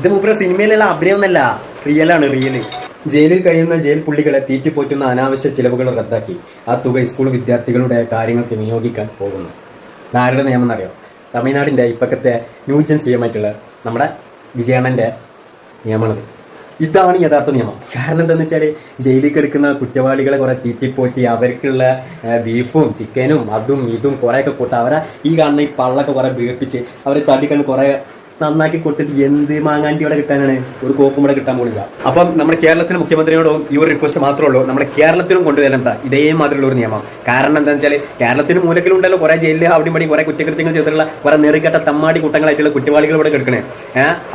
ഇത് മൂപ്പര സിനിമയിലുള്ള അഭിനയം എന്നല്ല, റിയലാണ്, റിയൽ. ജയിലിൽ കഴിയുന്ന ജയിൽ പുള്ളികളെ തീറ്റിപ്പോറ്റുന്ന അനാവശ്യ ചിലവുകൾ റദ്ദാക്കി ആ തുക സ്കൂൾ വിദ്യാർത്ഥികളുടെ കാര്യങ്ങൾക്ക് വിനിയോഗിക്കാൻ പോകുന്നു. ആരുടെ നിയമം എന്നറിയോ? തമിഴ്നാടിൻ്റെ ഇപ്പോഴത്തെ ന്യൂജൻ സി എം ആയിട്ടുള്ള നമ്മുടെ വിജയണ്ണൻ്റെ നിയമമാണത്. ഇതാണ് യഥാർത്ഥ നിയമം. കാരണം എന്താണെന്ന് വെച്ചാൽ ജയിലിൽ കിടക്കുന്ന കുറ്റവാളികളെ കുറേ തീറ്റിപ്പോറ്റി അവർക്കുള്ള ബീഫും ചിക്കനും അതും ഇതും കുറേയൊക്കെ കൊടുത്ത് അവരെ ഈ കാണുന്ന ഈ പള്ളൊക്കെ കുറേ വീർപ്പിച്ച് അവരെ തടിക്കണ്ണ് കുറേ നന്നാക്കി കൊടുത്തിട്ട് എന്ത് മാങ്ങാണ്ടി ഇവിടെ കിട്ടാനാണ്? ഒരു കോപ്പും ഇവിടെ കിട്ടാൻ പോണില്ല. അപ്പം നമ്മുടെ കേരളത്തിലെ മുഖ്യമന്ത്രിയോടും ഈ ഒരു റിക്വസ്റ്റ് മാത്രമേ ഉള്ളൂ, നമ്മുടെ കേരളത്തിലും കൊണ്ടുവരേണ്ട ഇതേമാതിരിയുള്ള ഒരു നിയമം. കാരണം എന്താണെന്ന് വെച്ചാൽ കേരളത്തിന് മൂലക്കിലുണ്ടല്ലോ കുറേ ജയിലിൽ അവിടെ പടി കുറേ കുറ്റകൃത്യങ്ങൾ ചെയ്തിട്ടുള്ള കുറേ നെറികെട്ട തമ്മാടി കൂട്ടങ്ങളായിട്ടുള്ള കുറ്റവാളികൾ ഇവിടെ കിടക്കണേ.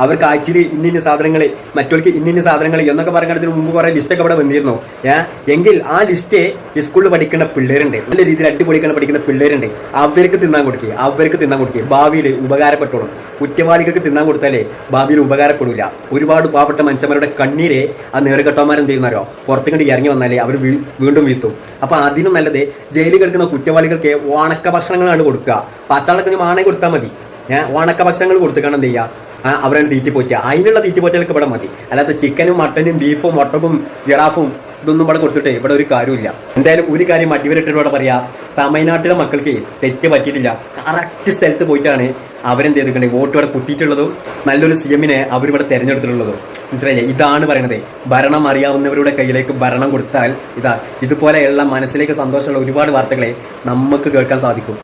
അവർക്ക് ആഴ്ചയിൽ ഇന്നിന്ന സാധനങ്ങൾ, മറ്റവർക്ക് ഇന്നിന്ന സാധനങ്ങൾ എന്നൊക്കെ പറയുന്നതിന് മുമ്പ് കുറേ ലിസ്റ്റൊക്കെ ഇവിടെ വന്നിരുന്നു. എങ്കിൽ ആ ലിസ്റ്റ് സ്കൂളിൽ പഠിക്കുന്ന പിള്ളേരുണ്ട്, നല്ല രീതിയിൽ അടിപൊളിക്കാൻ പഠിക്കുന്ന പിള്ളേരുണ്ട്, അവർക്ക് തിന്നാൻ കൊടുക്കുക. ഭാവിയിൽ ഉപകാരപ്പെട്ടോളും. കുറ്റവാളികൾക്ക് തിന്നാൻ കൊടുത്താലേ ഭാവിയിൽ ഉപകാരപ്പെടില്ല. ഒരുപാട് പാവപ്പെട്ട മനുഷ്യന്മാരുടെ കണ്ണീരെ ആ നേറുകെട്ടന്മാരെന്ത് ചെയ്യുന്നാരോ പുറത്തുകൊണ്ട് ഇറങ്ങി വന്നാലേ അവർ വീണ്ടും വീഴ്ത്തും. അപ്പോൾ അതിനും നല്ലത് ജയിലിൽ കിടക്കുന്ന കുറ്റവാളികൾക്ക് ഉണക്ക ഭക്ഷണങ്ങളാണ് കൊടുക്കുക. പത്താളൊക്കെ മാണേ കൊടുത്താൽ മതി. ഉണക്ക ഭക്ഷണങ്ങൾ കൊടുത്തിട്ടാണ് എന്ത് ചെയ്യുക, അവരാണ് തീറ്റിപ്പോറ്റുക. അതിനുള്ള തീറ്റിപ്പോറ്റലൊക്കെ ഇവിടെ മതി. അല്ലാത്ത ചിക്കനും മട്ടനും ബീഫും ഒട്ടകവും ജിറാഫും ഇതൊന്നും ഇവിടെ കൊടുത്തിട്ടേ ഇവിടെ ഒരു കാര്യമില്ല. എന്തായാലും ഒരു കാര്യം അടിവരട്ടിലൂടെ പറയാം, തമിഴ്നാട്ടിലെ മക്കൾക്ക് തെറ്റ് പറ്റിയിട്ടില്ല. കറക്റ്റ് സ്ഥലത്ത് പോയിട്ടാണ് അവരെന്ത് ചെയ്തിട്ടുണ്ടെങ്കിൽ വോട്ട് ഇവിടെ കുത്തിയിട്ടുള്ളതും നല്ലൊരു സി എമ്മിനെ അവരിവിടെ തിരഞ്ഞെടുത്തിട്ടുള്ളതും. മനസ്സിലായില്ലേ? ഇതാണ് പറയുന്നത്. ഭരണം അറിയാവുന്നവരുടെ കയ്യിലേക്ക് ഭരണം കൊടുത്താൽ ഇതുപോലെയുള്ള മനസ്സിലേക്ക് സന്തോഷമുള്ള ഒരുപാട് വാർത്തകളെ നമുക്ക് കേൾക്കാൻ സാധിക്കും.